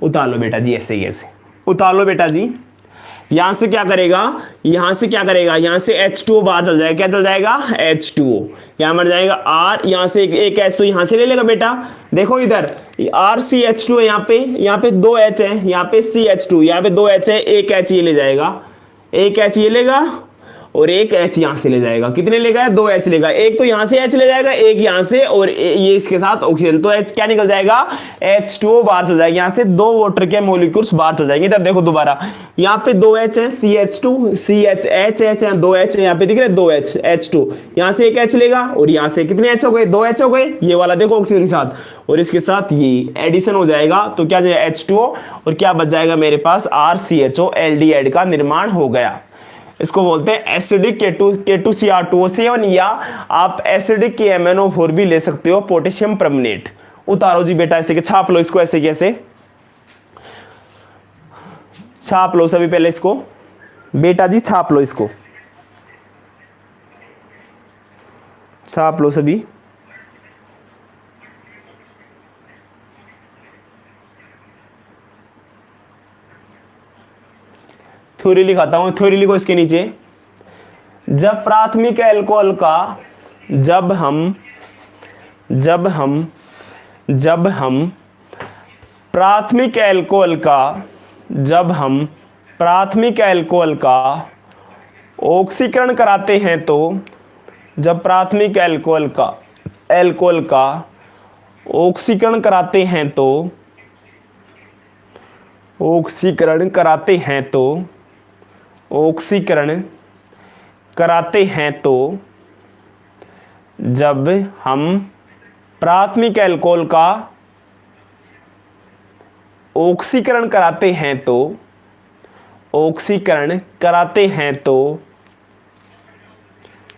उतार लो बेटा जी, ऐसे ही ऐसे उतार लो बेटा जी। यहां से क्या करेगा, यहां से क्या करेगा, यहां से H2O बाहर चल जाएगा, क्या चल जाएगा, H2O, यहां मर जाएगा R, यहां से एक H तो यहां से ले लेगा बेटा। देखो इधर RCH2 है, यहाँ पे 2 H है, यहाँ पे CH2, यहाँ पे 2 H है, एक H ये ले जाएगा, एक H ये लेगा और एक H यहां से ले जाएगा। कितने लेगा, 2 H लेगा, एक तो यहां से H ले जाएगा, एक यहां से, और ये इसके साथ ऑक्सीजन, तो H क्या निकल जाएगा, H2O बाहर चल जाएगा, यहां से 2 वाटर के मॉलिक्यूल्स बाहर चल जाएंगे। इधर देखो दोबारा, यहाँ पे 2 H है, CH2 CH H H है, 2 H है, यहाँ पे दिख रहे 2 H H2, यहां से एक H लेगा और यहां से कितने H हो गए, 2 H हो गए, ये वाला देखो ऑक्सीजन के साथ, और इसके साथ ये एडिशन हो जाएगा, तो क्या जाएगा H2O, और क्या बच जाएगा मेरे पास, RCHO एल्डिहाइड का निर्माण हो गया। इसको बोलते हैं एसिडिक K2Cr2O7, या आप एसिडिक KMnO4 भी ले सकते हो, पोटेशियम परमनेट। उतारो जी बेटा, ऐसे के छाप लो इसको, ऐसे कैसे छाप लो सभी, पहले इसको बेटा जी छाप लो, इसको छाप लो सभी। थ्योरी लिखाता हूं, थ्योरी लिखो इसके नीचे। जब प्राथमिक अल्कोहल का जब हम प्राथमिक अल्कोहल का ऑक्सीकरण कराते हैं, तो जब प्राथमिक अल्कोहल का ऑक्सीकरण कराते हैं, तो ऑक्सीकरण कराते हैं, तो जब हम प्राथमिक अल्कोहल का ऑक्सीकरण कराते हैं, तो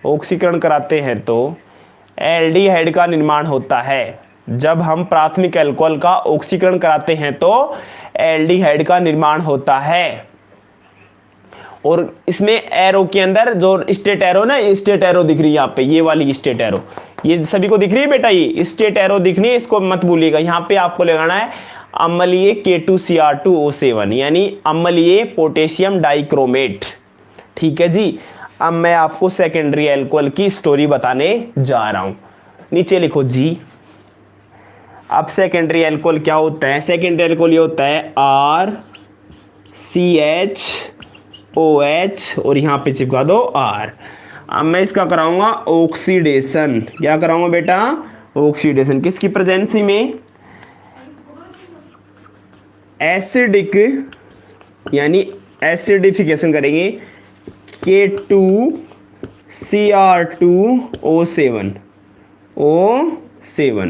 ऑक्सीकरण कराते हैं तो एल्डिहाइड का निर्माण होता है। जब हम प्राथमिक अल्कोहल का ऑक्सीकरण कराते हैं तो एल्डिहाइड का निर्माण होता है। और इसमें एरो के अंदर जो स्टेट एरो ना, स्टेट एरो दिख रही है यहाँ पे, ये वाली स्टेट एरो, ये सभी को दिख रही है बेटा, ये स्टेट एरो दिख रही है, इसको मत भूलिएगा। यहाँ पे आपको लगाना है अम्लीय K2Cr2O7, यानी अम्लीय पोटेशियम डाइक्रोमेट। ठीक है जी। अब मैं आपको सेकेंडरी अल्कोहल की स्टोरी बताने जा रहा हूं, नीचे लिखो जी। अब सेकेंडरी अल्कोहल क्या होता है, सेकेंडरी अल्कोहल ये होता है RCHOH और यहां पे चिपका दो R। अब मैं इसका कराऊंगा ऑक्सीडेशन। क्या कराऊंगा बेटा, ऑक्सीडेशन। किसकी प्रेजेंसी में, एसिडिक, यानी एसिडिफिकेशन करेंगे K2Cr2O7 O7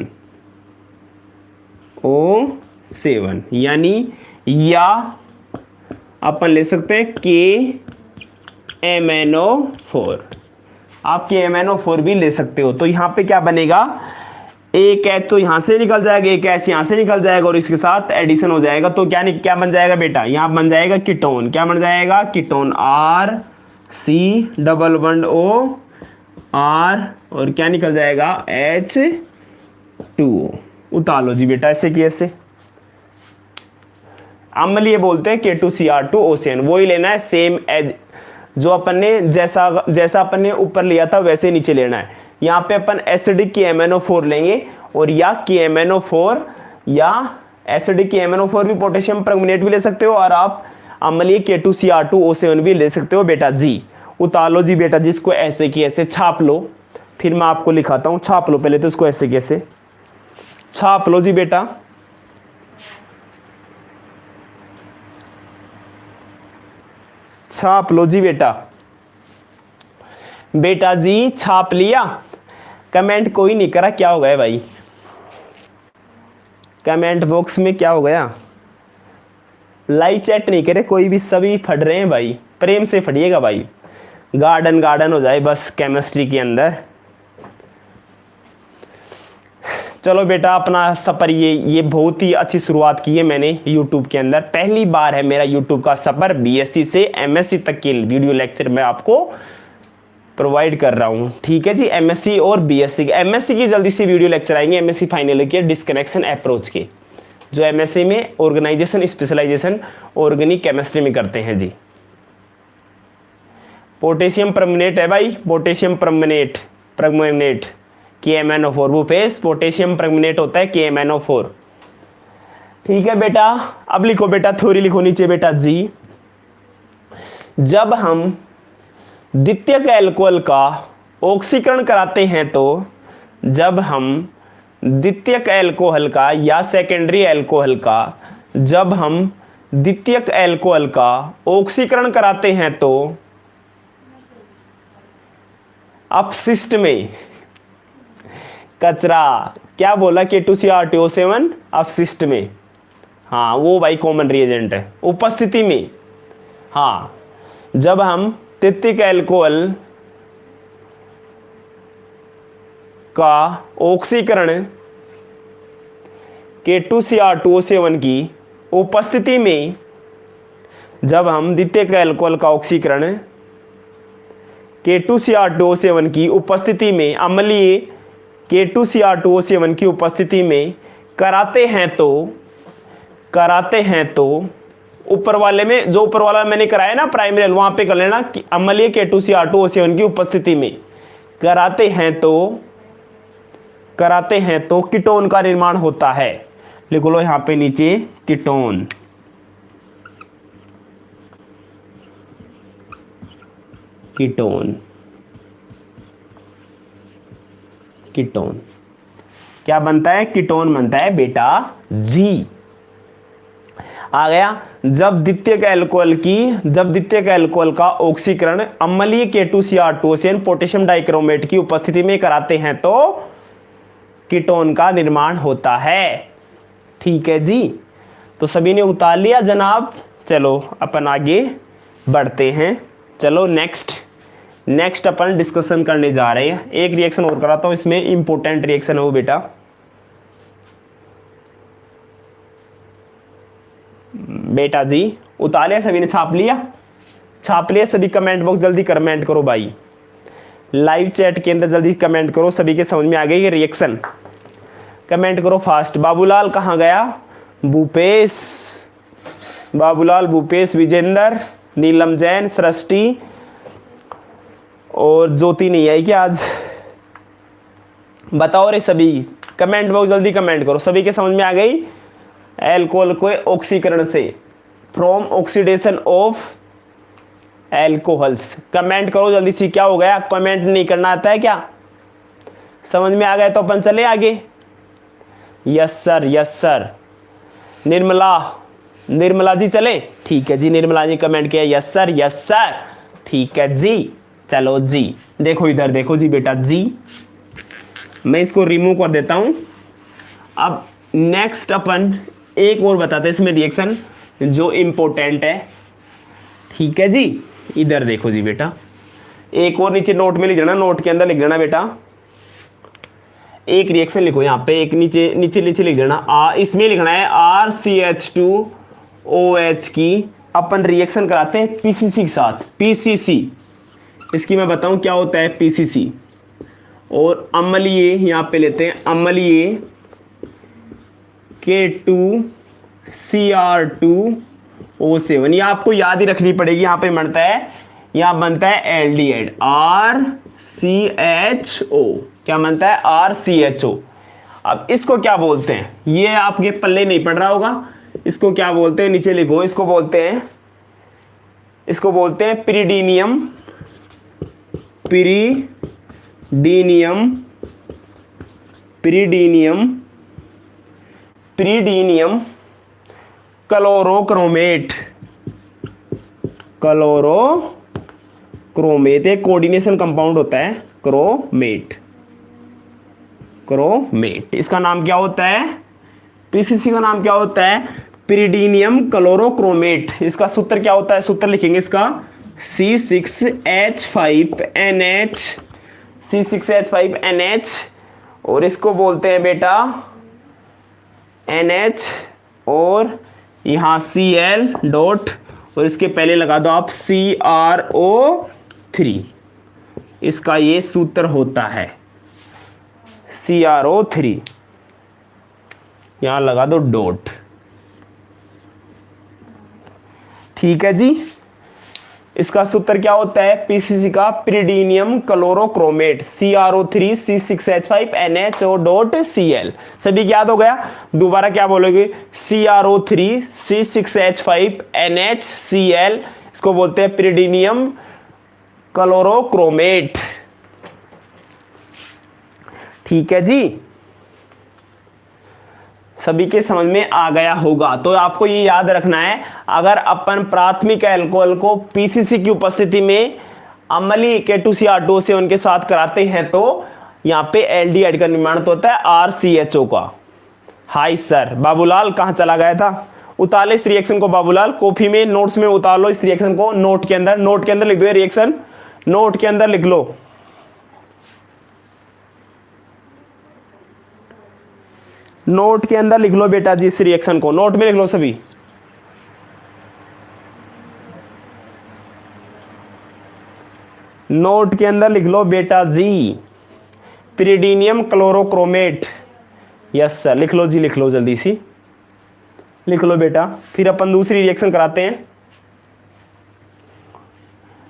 यानी, या अपन ले सकते हैं KMnO4। आप KMnO4 भी ले सकते हो। तो यहां पे क्या बनेगा, एक H तो यहां से निकल जाएगा, एक H यहां से निकल जाएगा और इसके साथ एडिशन हो जाएगा। तो क्या बन जाएगा बेटा, यहां बन जाएगा कीटोन। क्या बन जाएगा, कीटोन RC++O R और क्या निकल जाएगा H2O। उतार लो जी बेटा, ऐसे की ऐसे। अम्लीय बोलते हैं K2Cr2O7, वो ही लेना है सेम एज जो अपन ने जैसा अपन ने ऊपर लिया था वैसे नीचे लेना है। यहाँ पे अपन एसिडिक KMnO4 लेंगे, और या KMnO4 या एसिडिक KMnO4 भी पोटेशियम परमंगनेट भी ले सकते हो, और आप अम्लीय K2Cr2O7 भी ले सकते हो बेटा जी। उतार लो जी बेटा, जिसको ऐसे की ऐसे छाप लो, फिर मैं आपको लिखाता हूँ। छाप लो पहले तो इसको, ऐसे कैसे छाप लो जी बेटा। छाप लो जी बेटा। बेटा जी छाप लिया। कमेंट कोई नहीं करा, क्या हो गया भाई, कमेंट बॉक्स में क्या हो गया, लाइव चैट नहीं करे कोई भी, सभी फट रहे हैं भाई। प्रेम से फटिएगा भाई, गार्डन हो जाए बस केमिस्ट्री के अंदर। चलो बेटा, अपना सफर ये बहुत ही अच्छी शुरुआत की है मैंने यूट्यूब के अंदर। पहली बार है मेरा यूट्यूब का सफर, बीएससी से एमएससी तक के वीडियो लेक्चर मैं आपको प्रोवाइड कर रहा हूँ। ठीक है जी, एमएससी और बीएससी। एमएससी की जल्दी से वीडियो लेक्चर आएंगे, एमएससी फाइनल के डिस्कनेक्शन अप्रोच के, जो एमएससी में ऑर्गेनाइजेशन स्पेशलाइजेशन ऑर्गेनिक केमिस्ट्री में करते हैं जी। पोटेशियम परमैंगनेट है भाई, potassium permanganate, permanganate KMnO4 Bhupesh, potassium permanganate होता है KMnO4। ठीक है बेटा, अब लिखो बेटा, थ्योरी लिखो नीचे बेटा जी। जब हम द्वितीयक एल्कोहल का ऑक्सीकरण कराते हैं तो, जब हम द्वितीयक एल्कोहल का या सेकेंडरी एल्कोहल का, जब हम द्वितीयक एल्कोहल का ऑक्सीकरण कराते हैं तो अपशिष्ट में कचरा, क्या बोला, K2CR2O7 अपशिष्ट में, हाँ वो भाई कॉमन रिएजेंट है, उपस्थिति में। हाँ, जब हम द्वितीयक एल्कोहल का ऑक्सीकरण K2CR2O7 की उपस्थिति में, जब हम द्वितीयक एल्कोहल का ऑक्सीकरण K2CR2O7 की उपस्थिति में, अम्लीय K2CR2O7 की उपस्थिति में कराते हैं तो ऊपर वाले में, जो ऊपर वाला मैंने कराया ना प्राइमरी, वहां पे कर लेना कि अम्लीय K2CR2O7 की उपस्थिति में कराते हैं तो कीटोन का निर्माण होता है। लिख लो यहां पे नीचे कीटोन, कीटोन, कीटोन क्या बनता है, कीटोन बनता है बेटा जी। आ गया। जब द्वितीयक एल्कोहल का ऑक्सीकरण अम्लीय K2CR2OCN पोटेशियम डाइक्रोमेट की उपस्थिति में कराते हैं तो कीटोन का निर्माण होता है। ठीक है जी, तो सभी ने उतार लिया जनाब। चलो अपन आगे बढ़ते हैं। चलो नेक्स्ट अपन डिस्कशन करने जा रहे हैं। एक रिएक्शन और कराता हूं, इसमें इंपॉर्टेंट रिएक्शन है वो बेटा। बेटा जी उतार लिया सभी ने, छाप लिया सभी। कमेंट बॉक्स जल्दी कमेंट करो भाई, लाइव चैट के अंदर जल्दी कमेंट करो, सभी के समझ में आ गई ये रिएक्शन। कमेंट करो फास्ट। बाबूलाल कहाँ गया, बाबूलाल, भूपेश, विजेंद्र, नीलम जैन, सृष्टि और ज्योति नहीं आई क्या आज? बताओ रे सभी, कमेंट बॉक्स जल्दी कमेंट करो, सभी के समझ में आ गई। एल्कोहल को ऑक्सीकरण से, from oxidation of alcohols. Comment करो जल्दी से, क्या हो गया? कमेंट नहीं करना आता है क्या? समझ में आ गया तो अपन चले आगे। Yes sir. निर्मला जी चले? ठीक है जी, निर्मला जी कमेंट किया यस सर। ठीक है जी, चलो जी। देखो इधर देखो जी बेटा जी, मैं इसको रिमूव कर देता हूं। अब नेक्स्ट अपन एक और बताते हैं इसमें रिएक्शन जो इंपॉर्टेंट है। ठीक है जी, इधर देखो जी बेटा, एक और नीचे नोट में लिख देना, नोट के अंदर लिख देना बेटा। एक रिएक्शन लिखो यहाँ पे, एक नीचे लिख देना। इसमें लिखना है RCH2OH की अपन रिएक्शन कराते हैं PCC के साथ। PCC इसकी मैं बताऊं क्या होता है PCC। और अम्लीय यहाँ पे लेते हैं, अम्लीय K2CR2O7, ये आपको याद ही रखनी पड़ेगी। यहाँ पे यहाँ बनता है एल्डिहाइड RCHO। क्या बनता है? RCHO। अब इसको क्या बोलते हैं, ये आपके पल्ले नहीं पड़ रहा होगा। इसको क्या बोलते हैं, नीचे लिखो। इसको बोलते हैं पिरिडीनियम क्लोरोक्रोमेट। एक कोऑर्डिनेशन कंपाउंड होता है क्रोमेट। इसका नाम क्या होता है? पीसीसी का नाम क्या होता है? पिरिडीनियम क्लोरोक्रोमेट। इसका सूत्र क्या होता है? सूत्र लिखेंगे इसका C6H5NH। और इसको बोलते हैं बेटा NH, और यहां Cl डॉट, और इसके पहले लगा दो आप CrO3। इसका ये सूत्र होता है CrO3, यहां लगा दो डॉट। ठीक है जी, इसका सूत्र क्या होता है, पीसीसी का पिरिडीनियम क्लोरोक्रोमेट CrO3C6H5NHO.Cl। सभी याद हो गया, दोबारा क्या बोलोगे, CrO3C6H5NHCl, इसको बोलते हैं पिरिडीनियम क्लोरोक्रोमेट। ठीक है जी, सभी के समझ में आ गया होगा। तो आपको ये याद रखना है, अगर अपन प्राथमिक अल्कोहल को पीसीसी की उपस्थिति में अम्लीय K2CR2 से उनके साथ कराते हैं तो यहाँ पे एल्डिहाइड का निर्माण तो होता है RCHO का। हाय सर, बाबूलाल कहाँ चला गया था, उतार ले इस रिएक्शन को बाबूलाल, कॉपी में नोट्स में उतार लो इस रिएक्शन को, नोट के अंदर लिख दो ये रिएक्शन, नोट के अंदर लिख लो। नोट के अंदर लिख लो बेटा जी इस रिएक्शन को, नोट में लिख लो सभी। नोट के अंदर लिख लो बेटा जी, पिरिडीनियम क्लोरोक्रोमेट। यस सर, लिख लो जी, लिख लो जल्दी सी, लिख लो बेटा। फिर अपन दूसरी रिएक्शन कराते हैं।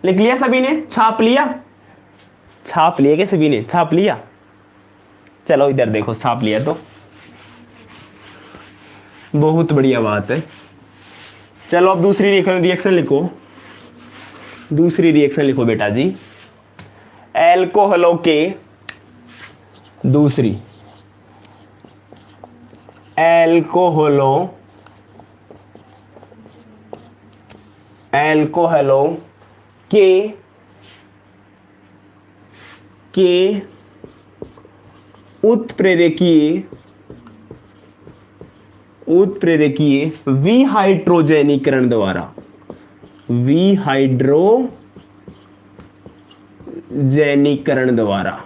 लिख लिया सभी ने, छाप लिया, छाप लिया क्या सभी ने, छाप लिया? चलो इधर देखो, छाप लिया तो बहुत बढ़िया बात है। चलो अब दूसरी रिएक्शन लिखो, दूसरी रिएक्शन लिखो बेटा जी। एल्कोहलों के, दूसरी एल्कोहलों के उत्प्रेरकीय विहाइड्रोजनीकरण द्वारा, विहाइड्रोजनीकरण द्वारा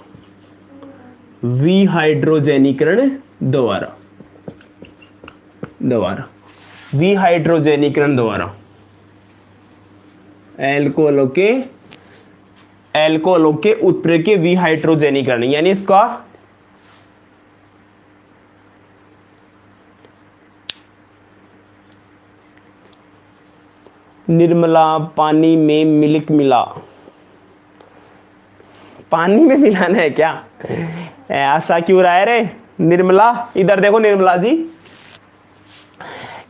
एल्कोहलों के उत्प्रेरकीय विहाइड्रोजनीकरण, यानी इसका निर्मला पानी में मिल्क मिला, पानी में मिलाना है क्या, ऐसा क्यों रहा है रे निर्मला? इधर देखो निर्मला जी,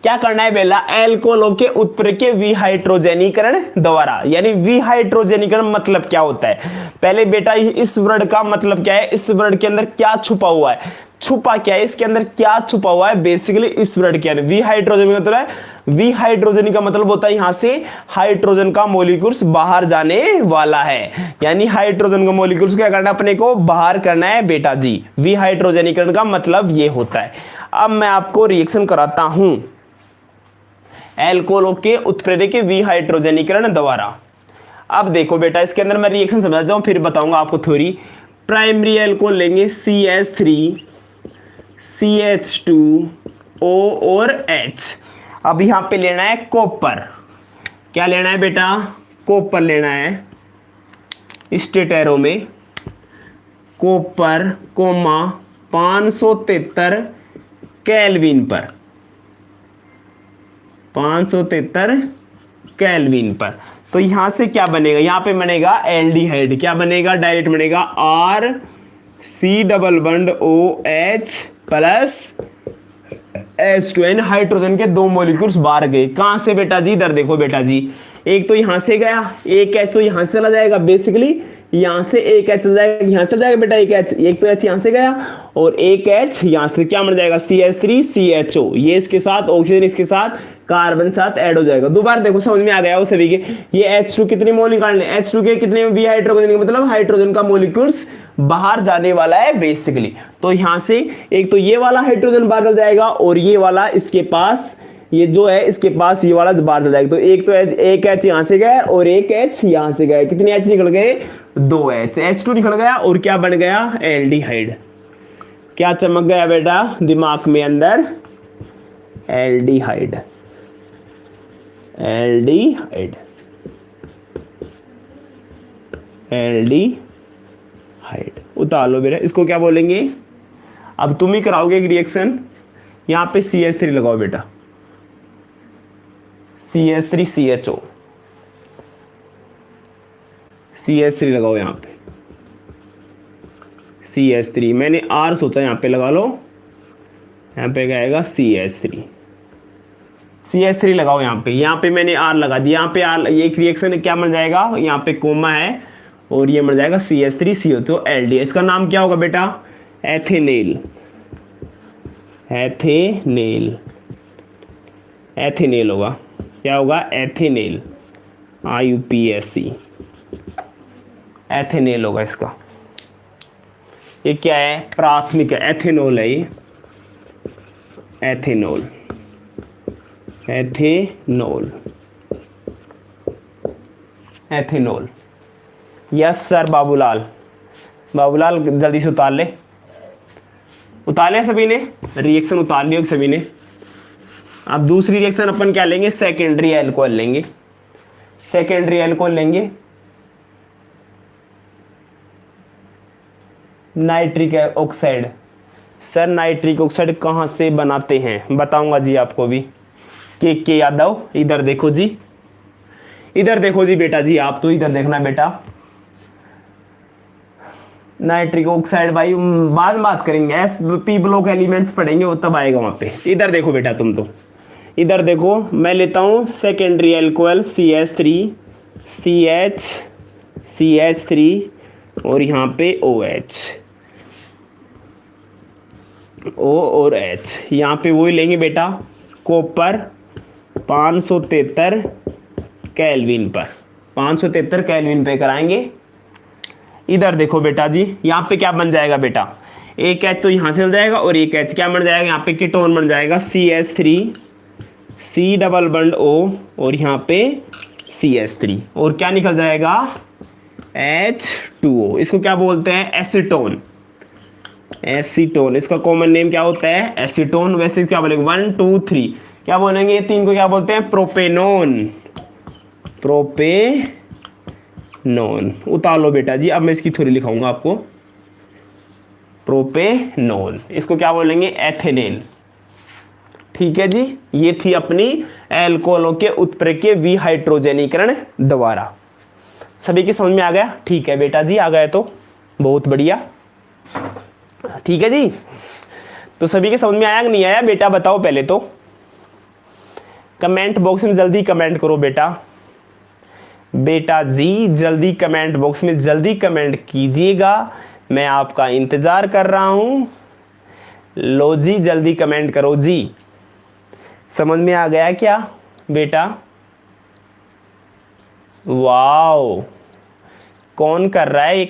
क्या करना है बेला, एल्कोहलों के उत्प्रेरकीय विहाइड्रोजनीकरण द्वारा, यानी विहाइड्रोजनीकरण मतलब क्या होता है? पहले बेटा इस वर्ड का मतलब क्या है, इस वर्ड के अंदर क्या छुपा हुआ है, छुपा क्या है इसके अंदर, क्या छुपा हुआ है बेसिकली इस वर्ड के अंदर। विहाइड्रोजन का मतलब है, विहाइड्रोजन का मतलब होता है यहां से हाइड्रोजन का मॉलिक्यूल्स बाहर जाने वाला है, यानी हाइड्रोजन का मॉलिक्यूल्स क्या करना है, अपने को बाहर करना है बेटा जी। विहाइड्रोजनीकरण का मतलब ये होता है। अब मैं आपको रिएक्शन कराता हूं एल्कोहलों के उत्प्रेरकीय विहाइड्रोजनीकरण द्वारा। अब देखो बेटा इसके अंदर मैं रिएक्शन समझाता हूं, फिर बताऊंगा आपको थ्योरी। प्राइमरी एल्कोहल लेंगे CH3 CH2O और H। अब यहां पे लेना है कॉपर, क्या लेना है बेटा, कॉपर लेना है स्टेट एरो में, कॉपर कोमा 573 केल्विन पर, 573 केल्विन पर। तो यहां से क्या बनेगा, यहां पे बनेगा एल्डिहाइड, क्या बनेगा, डायरेक्ट बनेगा RC double bond OH plus H2N, hydrogen के दो मॉलिक्यूल्स बाहर गए। कहां से बेटा जी, इधर देखो बेटा जी, एक तो यहां से गया, एक H तो यहां से चला जाएगा, बेसिकली यहां से एक H चला जाएगा, यहां से चला जाएगा बेटा एक H, एक तो H यहां से गया और एक H यहां से, क्या बन जाएगा CH3 CHO, ये इसके साथ ऑक्सीजन इसके साथ कार्बन साथ ऐड हो जाएगा। दोबारा देखो समझ में आ गया वो सभी के, ये H2 कितने मोल निकालने, H2 के कितने विहाइड्रोजन, मतलब हाइड्रोजन का मॉलिक्यूल्स बाहर जाने वाला है बेसिकली। तो यहां से एक तो ये वाला हाइड्रोजन बाहर चल जाएगा और ये वाला इसके पास, ये जो है इसके पास ये वाला बाहर चल जाएगा। तो एक तो एक H यहां से गया और एक H यहां से गया, कितने H निकल गए, 2 H, H2 निकल गया और क्या बन गया, एल्डिहाइड। क्या चमक गया बेटा दिमाग में अंदर, एल्डिहाइड, एल्डिहाइड, एल्डिहाइड। उतार लो बेटा, इसको क्या बोलेंगे, अब तुम ही कराओगे एक रिएक्शन। यहां पे CH3 लगाओ बेटा, CH3 CHO, CH3 लगाओ यहाँ पे, CH3। मैंने R सोचा, यहाँ पे लगा लो, यहाँ पे क्या आएगा CH3। CH3 लगाओ यहाँ पे मैंने R लगा दिया। यहाँ पे R, ये एक रिएक्शन क्या बन जाएगा, यहाँ पे कोमा है और ये बन जाएगा CH3 CO2 LD। इसका नाम क्या होगा बेटा, एथेनेल, एथेनेल, एथेनेल होगा। क्या होगा, एथेनेल, IUPAC, एथेनेल होगा इसका। ये क्या है, प्राथमिक है, एथेनॉल है ये, ethanol, ethanol, ethanol. Yes sir Babulal, Babulal जल्दी से उतार ले, उतार ले सभी ने, रिएक्शन उतार लियो सभी ने। अब दूसरी रिएक्शन अपन क्या लेंगे, सेकेंडरी एल्कोहल लेंगे, सेकेंडरी एल्कोहल लेंगे, nitric oxide. Sir nitric oxide कहाँ से बनाते हैं, बताऊंगा जी आपको भी। के यादव, इधर देखो जी, इधर देखो जी बेटा जी, आप तो इधर देखना बेटा। नाइट्रिक ऑक्साइड भाई बाद में बात करेंगे, SP ब्लॉक एलिमेंट्स पढ़ेंगे वो तब आएगा वहां पे। इधर देखो बेटा, तुम तो इधर देखो, मैं लेता हूँ सेकेंडरी एल्कोहल CH3, CH3 और यहाँ पे OH, O और H। यहाँ पे वही लेंगे बेटा, कॉपर 573 केल्विन पर, 573 केल्विन पे कराएंगे। इधर देखो बेटा जी, यहाँ पे क्या बन जाएगा बेटा, एक H तो यहाँ से मिल जाएगा और एक H क्या बन जाएगा, यहाँ पे कीटोन बन जाएगा CH3 C डबल बंड O और यहाँ पे CH3 और क्या निकल जाएगा H2O। इसको क्या बोलते हैं, एसीटोन, एसीटोन। इसका कॉमन नेम क्या होता है, एसीटोन। वैसे क्या बोलेंगे 1 2 3 क्या बोलेंगे, ये तीन को क्या बोलते हैं, प्रोपेनोन, प्रोपेनोन। उतार लो बेटा जी, अब मैं इसकी थ्योरी लिखाऊंगा आपको। प्रोपेनोन, इसको क्या बोलेंगे, एथेनेल। ठीक है जी, ये थी अपनी एल्कोहलों के उत्प्रेरकीय विहाइड्रोजनीकरण द्वारा। सभी की समझ में आ गया, ठीक है बेटा जी, आ गया तो बहुत बढ़िया। ठीक है जी, तो सभी के समझ में आया कि नहीं आया बेटा, बताओ पहले तो कमेंट बॉक्स में जल्दी कमेंट करो बेटा, बेटा जी जल्दी कमेंट बॉक्स में जल्दी कमेंट कीजिएगा, मैं आपका इंतजार कर रहा हूं। लो जी जल्दी कमेंट करो जी। समझ में आ गया क्या बेटा, वाओ, कौन कर रहा है,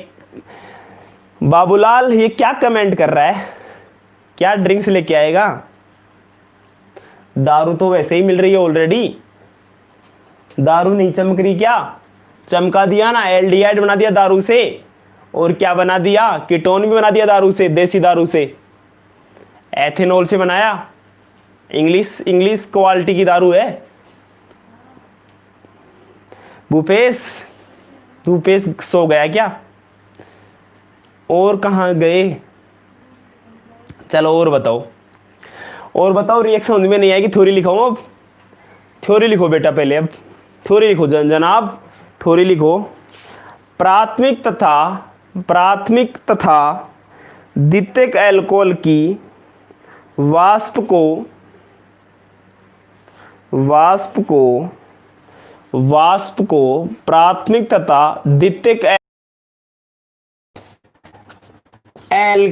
बाबूलाल ये क्या कमेंट कर रहा है, क्या ड्रिंक्स लेके आएगा, दारू तो वैसे ही मिल रही है ऑलरेडी, दारू नहीं चमक रही क्या, चमका दिया ना, एल्डिहाइड बना दिया दारू से, और क्या बना दिया, कीटोन भी बना दिया दारू से, देसी दारू से, एथेनॉल से बनाया, इंग्लिश क्वालिटी की दारू है। भूपेश, भूपेश सो गया क्या, और कहाँ गए, चलो और बताओ, और बताओ, रिएक्शन समझ में नहीं आएगी, थ्योरी लिखाऊं अब, थ्योरी लिखो बेटा पहले, अब थ्योरी लिखो जनाब, थ्योरी लिखो। प्राथमिक तथा द्वितीयक एल्कोहल की वाष्प को प्राथमिक तथा द्वितीयक